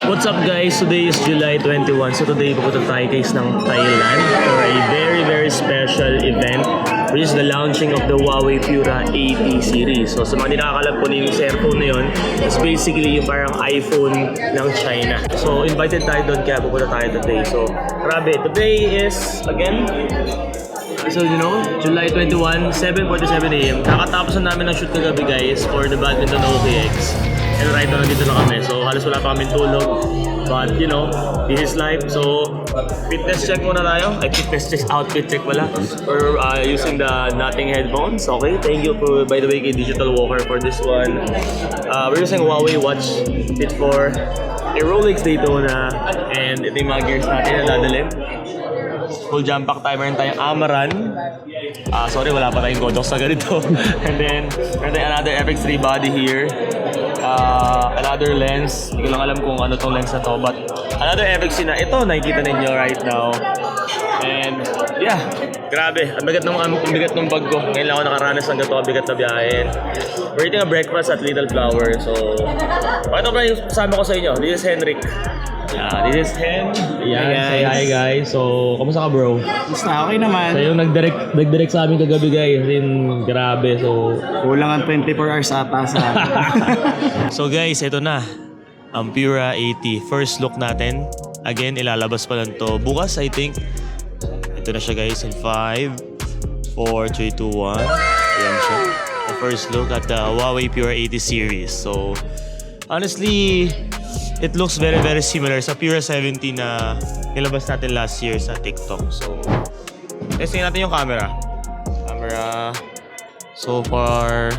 What's up guys? Today is July 21. So today pupunta tayo guys ng Thailand for a very special event, which is the launching of the Huawei Pura 80 series. So sa mga hindi nakakalam po yung cellphone na yun, it's basically yung parang iPhone ng China. So invited tayo doon kaya pupunta tayo today. So grabe, today is again, so you know, July 21, 7:47 AM. Kakatapos na namin ng shoot kagabi guys for the Badminton OPX. And right now, nandito na kami. So, halos wala pa kami tulog. But, you know, this is life. So, fitness check muna tayo. Ay, fitness check, outfit check wala. We're using the Nothing headphones. Okay, thank you for, by the way, kay Digital Walker for this one. We're using Huawei Watch Fit 4, a Rolex Daytona, and ito yung mga gears natin na dadalhin. Full jump pack tayo. Meron tayong Amaran. Sorry, wala pa tayong Godox na ganito. And then, meron tayong another FX3 body here. Another lens. Hindi ko lang alam kung ano tong lens na to. But, another FX na ito, nakikita ninyo right now. And, yeah. Grabe. Ang bigat ng bag ko. Ngayon lang ako nakaranas ng gato. Ang bigat na biyahe. We're eating a breakfast at Little Flower. So, ito pa yung kasama ko sa inyo. This is Henrik. Yeah, this is Hen. Yeah, say hi guys. So, kamusta ka bro? Basta okay naman. So, yung nag-direct sa amin kagabi guys. Yung grabe. So, kulang ang 24 hours ata sa so guys, ito na. Ang Pura 80. First look natin. Again, ilalabas pa lang to bukas, I think. Ito na siya guys in 5, 4, 3, 2, 1. Ayan siya. The first look at the Huawei Pura 80 series. So, honestly, it looks very similar sa Pura 70 na nilabas natin last year sa TikTok. So, testing natin yung camera. So far,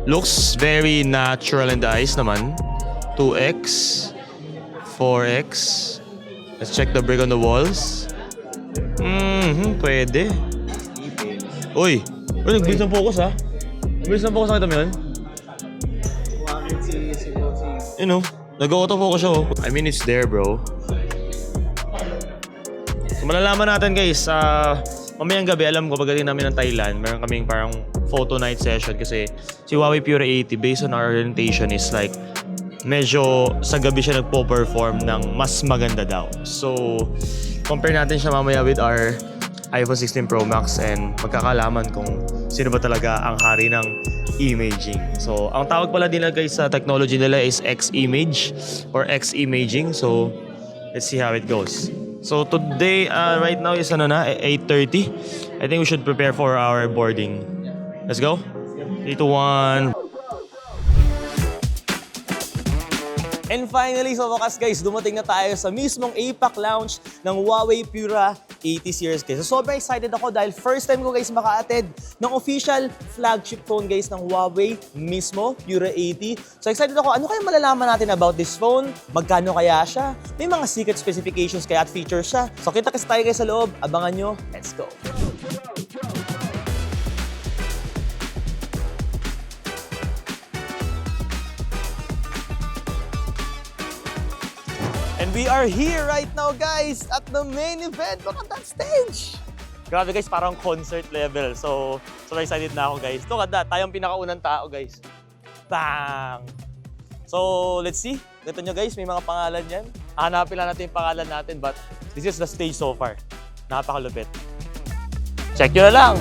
looks very natural in the eyes naman. 2x, 4x. Let's check the brick on the walls. Pwede. Uy, nagbilis ng focus ha. Nagbilis ng focus, nakita mo yun? You know, nag-autofocus siya oh. I mean, it's there bro. So malalaman natin guys, mamayang gabi, alam ko pagdating namin ng Thailand, meron kaming parang photo night session kasi si Huawei Pura 80 based on our orientation is like medyo sa gabi siya nagpo-perform ng mas maganda daw. So compare natin siya mamaya with our iPhone 16 Pro Max and magkakalaman kung sino ba talaga ang hari ng imaging. So ang tawag pala din guys sa technology nila is X-Image or X-Imaging. So let's see how it goes. So today, right now is 8:30. I think we should prepare for our boarding. Let's go. 3, 2, 1. And finally, sa wakas guys, dumating na tayo sa mismong APAC launch ng Huawei Pura 80 series guys. So sobrang excited ako dahil first time ko guys maka-attend ng official flagship phone guys ng Huawei mismo, Pura 80. So excited ako, ano kaya malalaman natin about this phone? Magkano kaya siya? May mga secret specifications kaya at features siya. So kita kasi tayo guys sa loob, abangan nyo, let's go! And we are here right now guys at the main event. Look at that stage! Grabe guys, parang concert level. So excited na ako guys. Look at that, tayong pinakaunang tao guys. Bang! So let's see. Ganito nyo guys, may mga pangalan yan. Hanapin lang natin yung pangalan natin but this is the stage so far. Napakalupit. Check nyo na lang!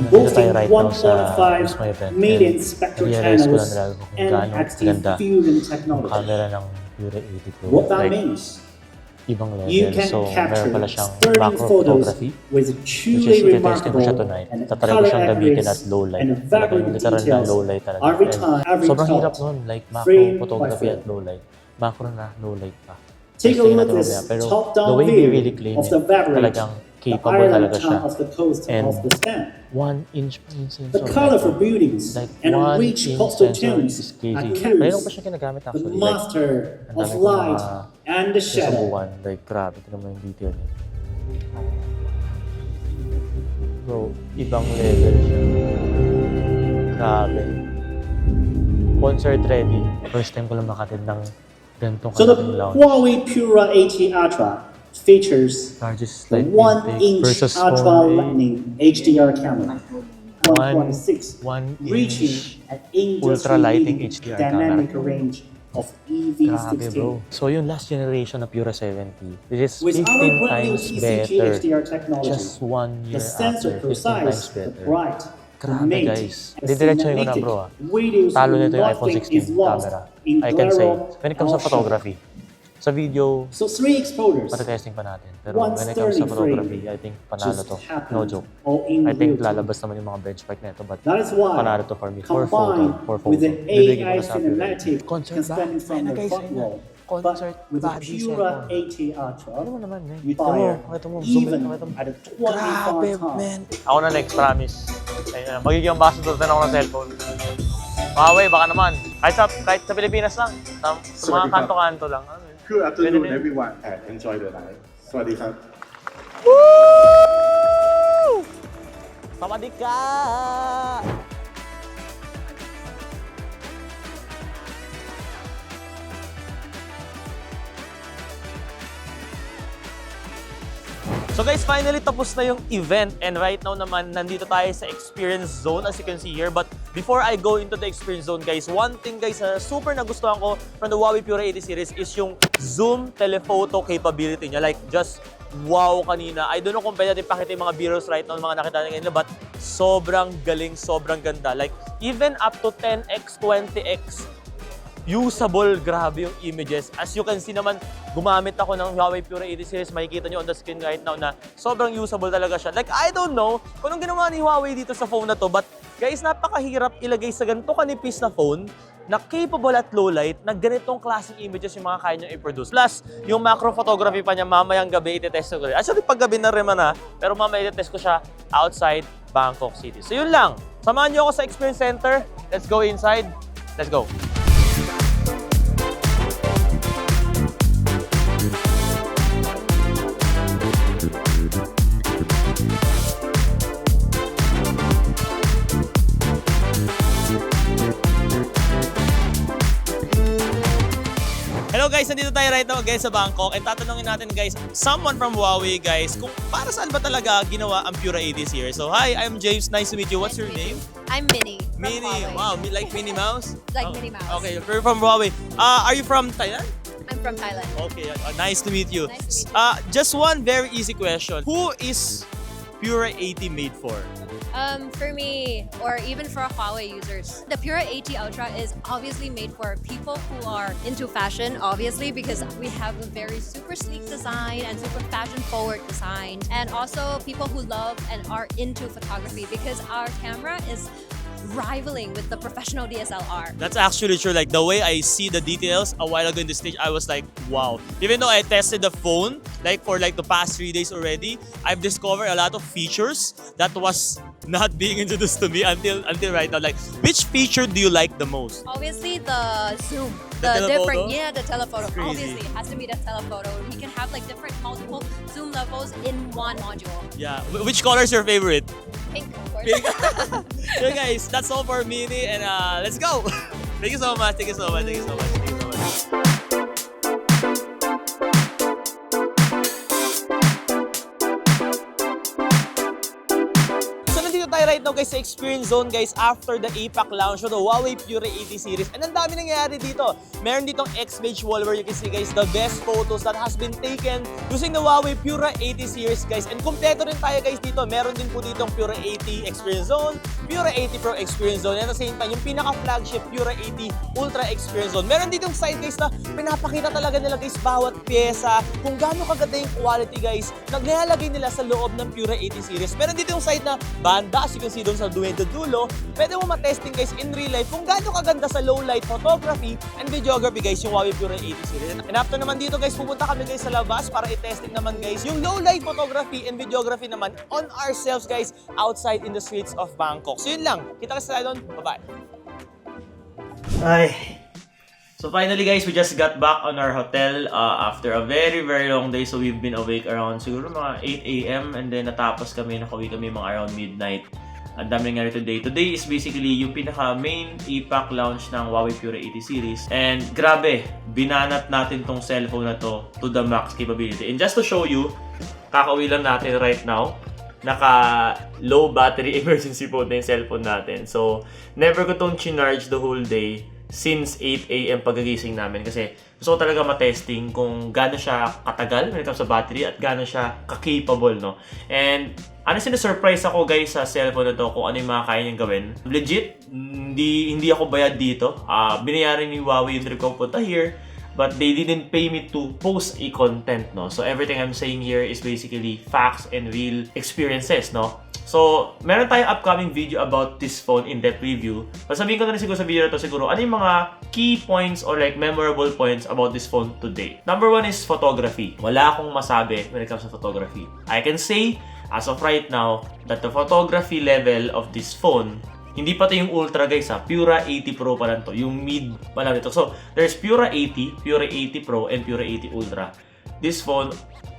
Boasting 1.5 million spectral channels and active fusion technology. Camera ng Pura 80 Pro. What that means, Ibang level. you can So, capture meron pala siyang stunning macro photos photography. with Which is, truly itetesting ko remarkable siya tonight. and Tatry ko color siyang gamitin at accuracy low light. and Talagang vibrant literal na details low light talaga. every And time, every sobrang hirap thought, nun. Like macro frame by photography frame. at low light. Macro na low light pa. Take a Testingin look at natin this mamaya. Pero the top-down way they really view claim of it, the Vaporate, talagang the capable island talaga siya. town of the coast And of the span. 1 inch pa yung sensor. The colorful beauties Like and 1 rich inch coastal sensor tunes is are crazy. Ngayon ko curious, pa siya ginagamit the actually. master Ang of dami kong light and the shadow. nasubukan. Like grabe, tignan mo yung detail niya. Bro, ibang level siya. Grabe. concert ready. First time ko lang makatid ng ganitong So the kalaking lounge. Huawei Pura 80 Ultra features Largest the light 1-inch intake versus ultra phone A. lightning HDR camera, 1.6, 1 reaching inch an ultra lighting industry-leading HDR dynamic camera. range of Grabe EV16. bro. So yung last generation na Pura 70, which is With 15 our brand new times TCG better. HDR technology, Just 1 year the sensor after, 15 times precise, the better. bright, the Grabe, mate, guys. the Didiretsuhin ko na, cinematic bro, videos Talo nito yung nothing iPhone is 16 lost camera. in I can say, glare when it comes sa outshine. photography, sa video, So 3 exposures. patatesting pa natin. Pero One when it comes sa sterling photography, frame I think panalo just to. happened No joke. all in I think real time. lalabas naman yung mga benchmark na ito, but That is why, panalo to for me. For photo. combined For photo. with the Bibigyan ko AI na sa Pura. cinematic, Concert can ba? stand in front Ayun na, of the guys, front ayun na. row. Concert But with the body Pura second. 80 Ultra, Ano mo naman, man? fire, Ito mo, zoom even in, ito mo. at a Grabe, 25 times. man. Ako na next, promise. Ayun na, magiging ambassador din ako ng cellphone. Huawei, baka naman. Kahit sa Pilipinas lang. Sa mga kanto-kanto lang. Ano yun? Good afternoon, Pwede na yun. everyone, and enjoy the night. สวัสดีครับ Sawadee ka! So guys, finally tapos na yung event and right now naman nandito tayo sa experience zone as you can see here. But before I go into the experience zone guys, one thing guys na super nagustuhan ko from the Huawei Pura 80 series is yung zoom telephoto capability niya. Like just wow kanina. I don't know kung pwede natin pakita yung mga B-rolls right now, mga nakita natin kanina, but sobrang galing, sobrang ganda. Like even up to 10x, 20x usable, grabe yung images. As you can see naman, gumamit ako ng Huawei Pura 80 series. Makikita nyo on the screen right now na sobrang usable talaga siya. Like, I don't know kung anong ginawa ni Huawei dito sa phone na to, but guys, napakahirap ilagay sa ganito kanipis na phone na capable at low light na ganitong klaseng images yung mga kaya nyo i-produce. Plus, yung macro photography pa niya, mamayang gabi itetest ko rin. Actually, paggabi na rin na, pero mamaya itetest ko siya outside Bangkok City. So yun lang. Samahan nyo ako sa Experience Center. Let's go inside. Let's go. Hello guys, nandito tayo right now guys sa Bangkok and tatanungin natin guys, someone from Huawei guys, kung para saan ba talaga ginawa ang Pura 80 series. So hi, I'm James, nice to meet you. What's your name? I'm Minnie. From Minnie, Huawei. wow, like Minnie Mouse? Like Minnie Mouse. Okay, you're from Huawei. Are you from Thailand? I'm from Thailand. Okay, nice to meet you. Nice to meet you. Just one very easy question. Who is Pura 80 made for? For me, or even for Huawei users, the Pura 80 Ultra is obviously made for people who are into fashion, obviously, because we have a very super sleek design and super fashion forward design. And also people who love and are into photography because our camera is rivaling with the professional DSLR. That's actually true. Like the way I see the details a while ago in the stage, I was like, wow. Even though I tested the phone, like for like the past 3 days already, I've discovered a lot of features that was not being introduced to me until right now. Like, which feature do you like the most? Obviously, the zoom, The telephoto? the telephoto. It's crazy. Obviously, it has to be the telephoto. We can have like different multiple zoom levels in one module. Yeah. Which color is your favorite? Pink, of course. Pink. So guys, that's all for Minnie and let's go. Thank you so much. Thank you so much. Thank you so much. Thank you so much. So nandito tayo right now guys sa Experience Zone guys after the APAC launch of the Huawei Pura 80 series. And ang dami nangyayari dito. Meron ditong X-Page wall where you can see guys the best photos that has been taken using the Huawei Pura 80 series guys. And kompleto rin tayo guys dito. Meron din po ditong Pura 80 Experience Zone, Pura 80 Pro Experience Zone. And at the same time, yung pinaka-flagship Pura 80 Ultra Experience Zone. Meron ditong side guys na pinapakita talaga nila guys bawat pyesa, kung gaano kaganda yung quality guys, naglalagay nila sa loob ng Pura 80 series. Meron dito yung side na banda, as you can see doon sa dulo, pwede mo matesting guys in real life kung gaano kaganda sa low light photography and videography guys yung Huawei Pura 80 series. And after naman dito guys, pupunta kami guys sa labas para i-testing naman guys yung low light photography and videography naman on ourselves guys outside in the streets of Bangkok. So yun lang, kita kasi tayo doon, bye-bye! Ay. So finally guys, we just got back on our hotel after a very long day. So we've been awake around siguro mga 8 AM and then natapos kami, nakauwi kami mga around midnight. Ang dami nangyari today. Today is basically yung pinaka main APAC launch ng Huawei Pure 80 series. And grabe, binanat natin tong cellphone na to the max capability. And just to show you, kakauwi lang natin right now. Naka low battery emergency mode na yung cellphone natin. So, never ko tong chinarge the whole day since 8 AM pagkagising namin kasi gusto ko talaga matesting kung gaano siya katagal when it comes sa battery at gaano siya ka-capable, no? And honestly, na-surprise ako guys sa cellphone na to kung ano yung mga kaya niyang gawin. Legit, hindi ako bayad dito. Binayaran ni Huawei yung trip ko punta here, but they didn't pay me to post a content, no? So everything I'm saying here is basically facts and real experiences, no? So, meron tayong upcoming video about this phone in-depth review. Sabihin ko na rin siguro sa video na to siguro, ano yung mga key points or like memorable points about this phone today. Number 1 is photography. Wala akong masabi when it comes to photography. I can say, as of right now, that the photography level of this phone, hindi pa to yung Ultra guys Pura 80 Pro pa lang to. Yung mid pa lang ito. So, there's Pura 80, Pura 80 Pro, and Pura 80 Ultra. This phone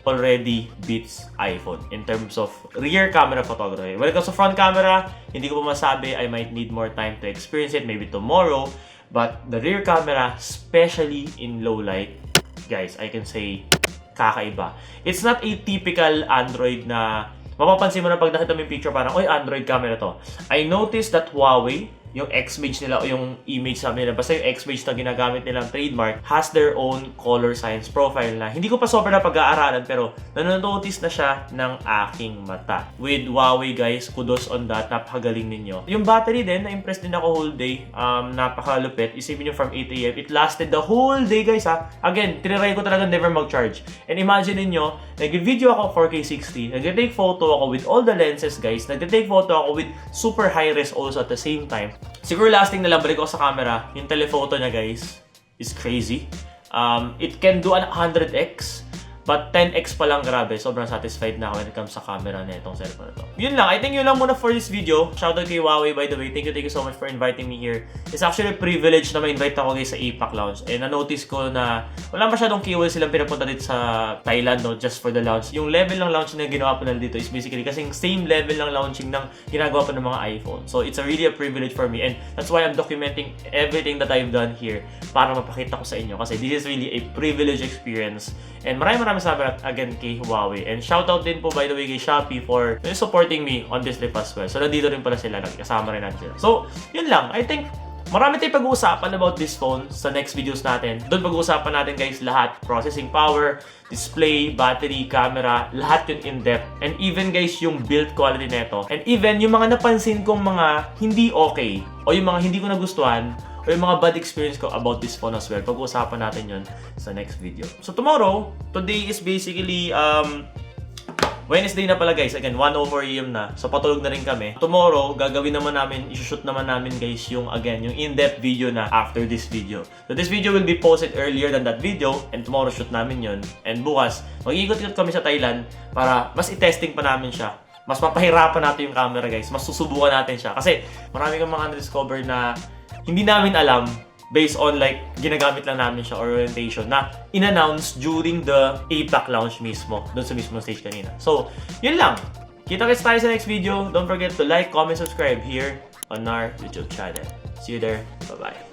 already beats iPhone in terms of rear camera photography. When it comes to front camera, hindi ko pa masabi. I might need more time to experience it, maybe tomorrow. But the rear camera, especially in low light, guys, I can say kakaiba. It's not a typical Android na mapapansin mo na pag nakita mo yung picture parang, oy, Android camera to. I noticed that Huawei, yung X-Mage nila o yung image sabi nila, basta yung X-Mage na ginagamit nilang trademark, has their own color science profile na hindi ko pa sobrang napag-aaralan pero nanonotice na siya ng aking mata. With Huawei guys, kudos on that, napakagaling ninyo. Yung battery din, na-impress din ako whole day, napakalupit. Isipin nyo from 8 AM, it lasted the whole day guys Again, tinry ko talaga never mag-charge. And imagine ninyo, nag-video ako 4K 60, nag-take photo ako with all the lenses guys, nag-take photo ako with super high res also at the same time. Siguro lasting na lang, balik ako sa camera, yung telephoto niya guys is crazy. It can do an 100x, but 10x pa lang, grabe. Sobrang satisfied na ako when it comes sa camera na itong cellphone na to. Yun lang, I think yun lang muna for this video. Shoutout kay Huawei by the way. Thank you so much for inviting me here. It's actually a privilege na ma-invite ako guys sa APAC launch. And na-notice ko na wala masyadong keyword silang pinapunta dito sa Thailand, no, just for the launch. Yung level ng launch na ginawa po nila dito is basically kasing same level ng launching ng ginagawa pa ng mga iPhone. So it's really a privilege for me and that's why I'm documenting everything that I've done here para mapakita ko sa inyo kasi this is really a privileged experience. And maraming salamat again kay Huawei. And shoutout din po by the way kay Shopee for supporting me on this trip as well. So nandito rin pala sila, kasama rin natin sila. So yun lang, I think marami tayong pag-uusapan about this phone sa next videos natin. Doon pag-uusapan natin guys lahat. Processing power, display, battery, camera, lahat yun in-depth. And even guys yung build quality neto. And even yung mga napansin kong mga hindi okay o yung mga hindi ko nagustuhan o yung mga bad experience ko about this phone as well. Pag-uusapan natin yun sa next video. So tomorrow, today is basically Wednesday na pala guys. Again, 1:04 AM na. So patulog na rin kami. Tomorrow, gagawin naman namin, isushoot naman namin guys yung yung in-depth video na after this video. So this video will be posted earlier than that video and tomorrow shoot namin yun. And bukas, mag-iikot-ikot kami sa Thailand para mas i-testing pa namin siya. Mas mapahirapan natin yung camera guys. Mas susubukan natin siya. Kasi marami kang mga na-discover na hindi namin alam based on like ginagamit lang namin siya orientation na in-announce during the APAC launch mismo, doon sa mismo stage kanina. So, yun lang. Kita-kits tayo sa next video. Don't forget to like, comment, subscribe here on our YouTube channel. See you there. Bye-bye.